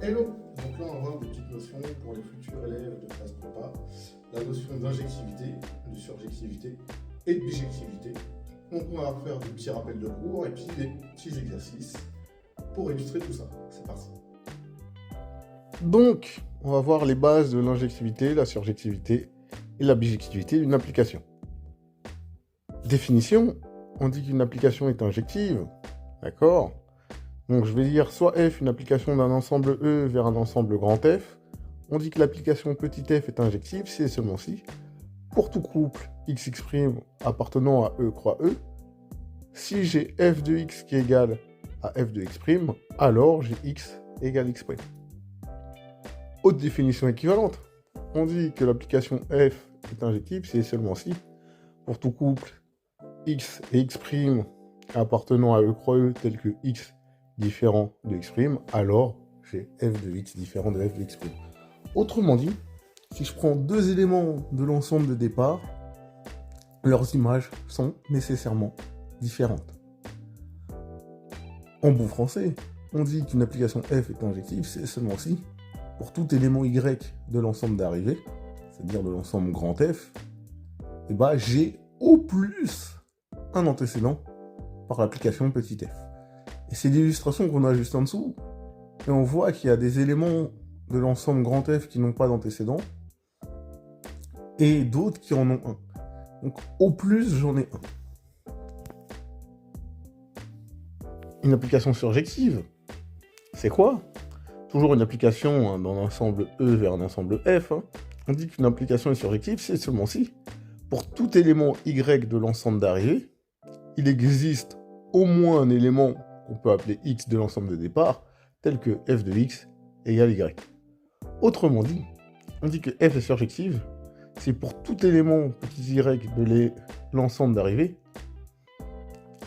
Hello! Donc là, on va voir des petites notions pour les futurs élèves de classe prépa. La notion d'injectivité, de surjectivité et de bijectivité. Donc on va faire des petits rappels de cours et puis des petits exercices pour illustrer tout ça. C'est parti. Donc, on va voir les bases de l'injectivité, la surjectivité et la bijectivité d'une application. Définition, on dit qu'une application est injective, d'accord? Donc je vais dire soit F, une application d'un ensemble E vers un ensemble grand F. On dit que l'application petit f est injective si et seulement si, pour tout couple x' appartenant à E croix E, si j'ai f de x qui est égal à f de x', alors j'ai x égale x'. Autre définition équivalente, on dit que l'application f est injective si et seulement si, pour tout couple x et x' appartenant à E croix E tel que x différent de x', alors j'ai f de x différent de f de x'. Autrement dit, si je prends deux éléments de l'ensemble de départ, leurs images sont nécessairement différentes. En bon français, on dit qu'une application f est injective, c'est seulement si, pour tout élément y de l'ensemble d'arrivée, c'est-à-dire de l'ensemble grand F, et bah j'ai au plus un antécédent par l'application petit f. Et c'est l'illustration qu'on a juste en dessous. Et on voit qu'il y a des éléments de l'ensemble grand F qui n'ont pas d'antécédent. Et d'autres qui en ont un. Donc au plus, j'en ai un. Une application surjective, c'est quoi? Toujours une application d'un ensemble E vers un ensemble F. On dit qu'une application est surjective, c'est seulement si, pour tout élément Y de l'ensemble d'arrivée, il existe au moins un élément qu'on peut appeler x de l'ensemble de départ, tel que f de x égale y. Autrement dit, on dit que f est surjective, c'est pour tout élément petit y de l'ensemble d'arrivée,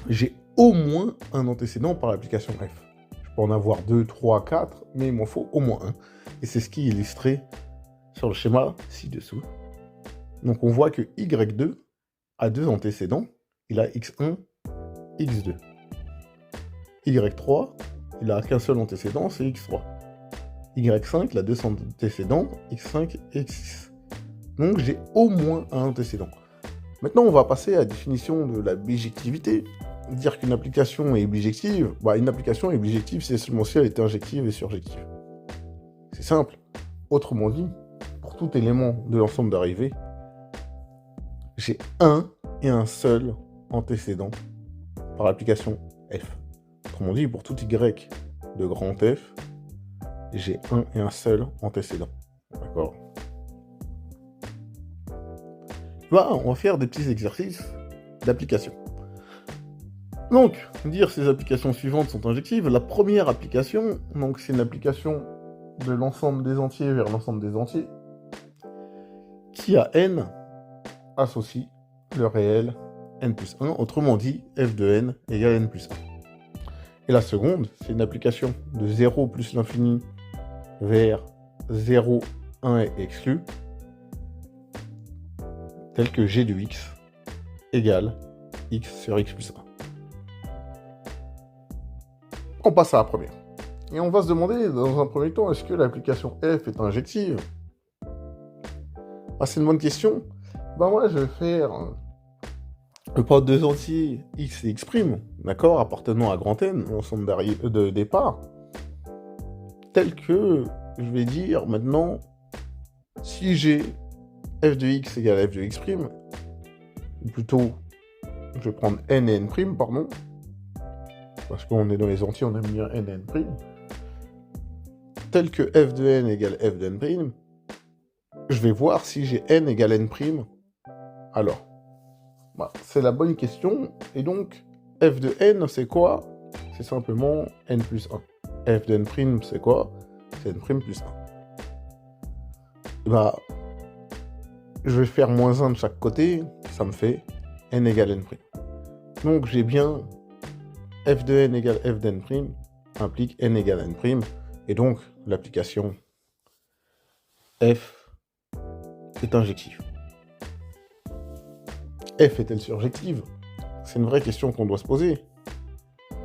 j'ai au moins un antécédent par l'application f. Je peux en avoir 2, 3, 4, mais il m'en faut au moins un. Et c'est ce qui est illustré sur le schéma ci-dessous. Donc on voit que y2 a deux antécédents, il a x1, x2. Y3, il n'a qu'un seul antécédent, c'est X3. Y5, il a deux antécédents, X5 et X6. Donc j'ai au moins un antécédent. Maintenant, on va passer à la définition de la bijectivité. Dire qu'une application est bijective, une application est bijective si seulement si elle est injective et surjective. C'est simple. Autrement dit, pour tout élément de l'ensemble d'arrivée, j'ai un et un seul antécédent par l'application F. Autrement dit, pour tout y de grand F, j'ai un et un seul antécédent. D'accord? On va faire des petits exercices d'application. Donc, dire ces applications suivantes sont injectives. La première application, donc c'est une application de l'ensemble des entiers vers l'ensemble des entiers, qui à n associe le réel n plus 1. Autrement dit, f de n égale n plus 1. Et la seconde, c'est une application de 0 plus l'infini vers 0, 1 est exclu, telle que g de x égale x sur x plus 1. On passe à la première. Et on va se demander, dans un premier temps, est-ce que l'application f est injective? C'est une bonne question. Moi, je vais faire... Je prends deux entiers x et x', d'accord, appartenant à grand N, l'ensemble de départ, tel que, je vais dire maintenant, si j'ai f de x égale f de x', ou plutôt, je vais prendre n et n', pardon, parce qu'on est dans les entiers, on aime bien n et n', tel que f de n égale f de n', je vais voir si j'ai n égale n', alors. C'est la bonne question, et donc, f de n, c'est quoi? C'est simplement n plus 1. F de n', c'est quoi? C'est n' plus 1. Je vais faire moins 1 de chaque côté, ça me fait n égale n'. Donc, j'ai bien f de n égale f de n' implique n égale n', et donc, l'application f est injective. F est-elle surjective? C'est une vraie question qu'on doit se poser.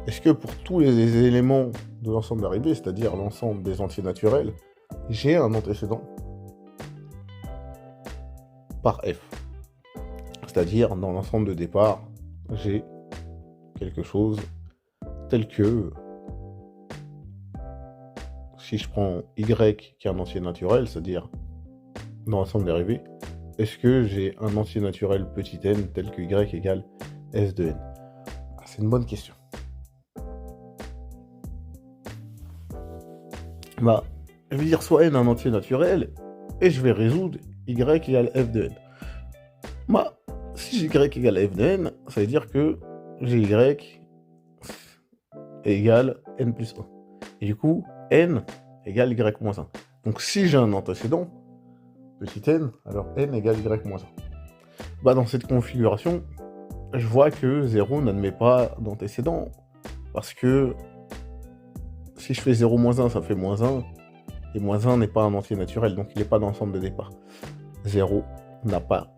est-ce que pour tous les éléments de l'ensemble dérivé, c'est-à-dire l'ensemble des entiers naturels, j'ai un antécédent par f? C'est-à-dire, dans l'ensemble de départ, j'ai quelque chose tel que, si je prends y qui est un entier naturel, c'est-à-dire dans l'ensemble dérivé, est-ce que j'ai un entier naturel petit n tel que y égale s de n? C'est une bonne question. Bah, je vais dire soit n un entier naturel, et je vais résoudre y égale f de n. Bah, si j'ai y égale f de n, ça veut dire que j'ai y égale n plus 1. Et du coup, n égale y moins 1. Donc si j'ai un antécédent, petit n, alors n égale y moins 1. Bah, dans cette configuration, je vois que 0 n'admet pas d'antécédent, parce que si je fais 0 moins 1, ça fait moins 1, et moins 1 n'est pas un entier naturel, donc il n'est pas dans l'ensemble de départ. 0 n'a pas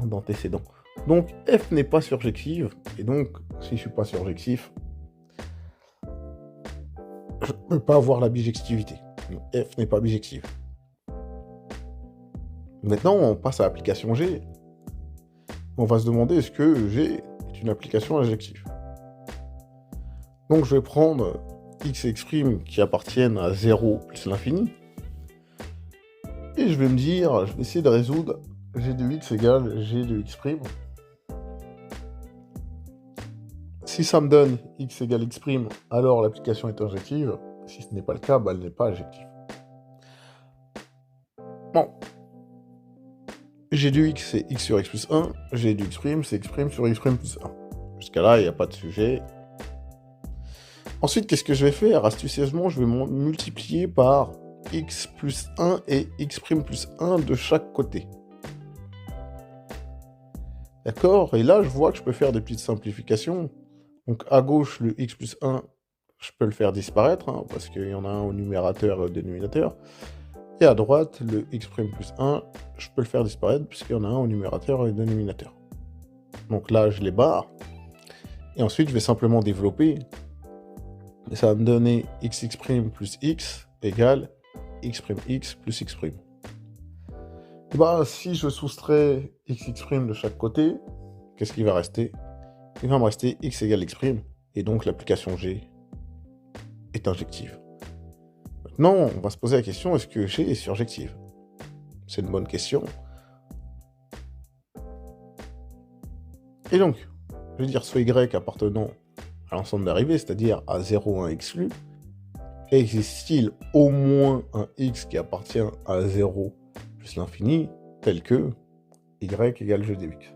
d'antécédent. Donc f n'est pas surjective, et donc si je ne suis pas surjectif, je ne peux pas avoir la bijectivité. Donc, f n'est pas bijective. Maintenant, on passe à l'application G. On va se demander est-ce que G est une application injective. Donc je vais prendre x exprime qui appartiennent à 0 plus l'infini. Et je vais me dire, je vais essayer de résoudre g de x égale g de x'. Si ça me donne x égale x', alors l'application est injective. Si ce n'est pas le cas, bah, elle n'est pas injective. Bon. G de x, c'est x sur x plus 1. G de x', c'est x' sur x' plus 1. Jusqu'à là, il n'y a pas de sujet. Ensuite, qu'est-ce que je vais faire? Astucieusement, je vais multiplier par x plus 1 et x' plus 1 de chaque côté. D'accord? Et là, je vois que je peux faire des petites simplifications. Donc, à gauche, le x plus 1, je peux le faire disparaître, hein, parce qu'il y en a un au numérateur et au dénominateur. Et à droite, le x' plus 1, je peux le faire disparaître, puisqu'il y en a un au numérateur et au dénominateur. Donc là, je les barre. Et ensuite, je vais simplement développer. Et ça va me donner xx' plus x égale x' plus x'. Bah, si je soustrais xx' de chaque côté, qu'est-ce qui va rester? Il va me rester x égale x', et donc l'application G est injective. Maintenant, on va se poser la question, est-ce que G est surjective? C'est une bonne question. Et donc, je vais dire soit y appartenant à l'ensemble dérivé, c'est-à-dire à 0, 1 exclu, existe-t-il au moins un x qui appartient à 0 plus l'infini, tel que y égale g de x?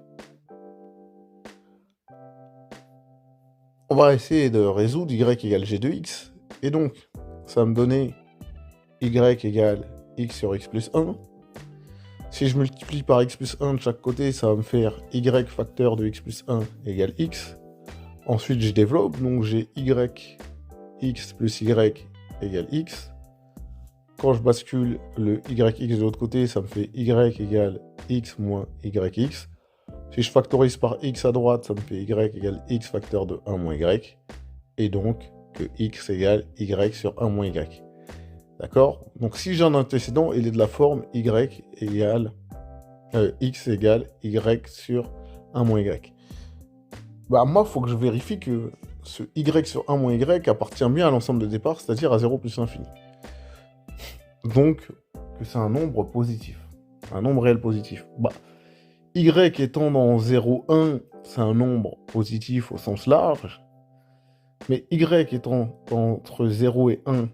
On va essayer de résoudre y égale g de x, et donc, ça va me donner y égale x sur x plus 1. Si je multiplie par x plus 1 de chaque côté, ça va me faire y facteur de x plus 1 égale x. Ensuite, je développe, donc j'ai y x plus y égale x. Quand je bascule le yx de l'autre côté, ça me fait y égale x moins yx. Si je factorise par x à droite, ça me fait y égale x facteur de 1 moins y. Et donc, que x égale y sur 1 moins y. D'accord? Donc si j'ai un antécédent, il est de la forme y égale x égale y sur 1 moins y. Bah moi, il faut que je vérifie que ce y sur 1 moins y appartient bien à l'ensemble de départ, c'est-à-dire à 0 plus l'infini. Donc, que c'est un nombre positif. Un nombre réel positif. Bah, y étant dans 0, 1, c'est un nombre positif au sens large. Mais y étant entre 0 et 1,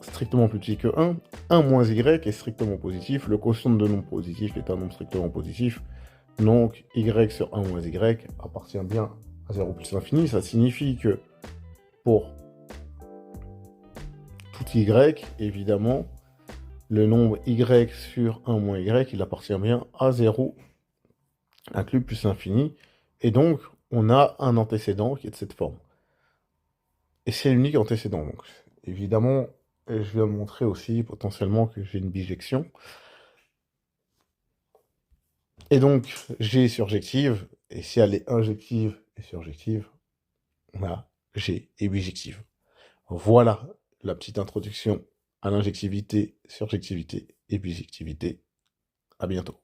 strictement plus petit que 1, 1 moins y est strictement positif, le quotient de nombres positifs est un nombre strictement positif, donc y sur 1 moins y appartient bien à 0 plus l'infini. Ça signifie que pour tout y, évidemment, le nombre y sur 1 moins y, il appartient bien à 0, inclus plus l'infini, et donc on a un antécédent qui est de cette forme. Et c'est l'unique antécédent, donc évidemment. Et je viens de montrer aussi potentiellement que j'ai une bijection. Et donc, G est surjective, et si elle est injective et surjective, voilà, G est bijective. Voilà la petite introduction à l'injectivité, surjectivité et bijectivité. À bientôt.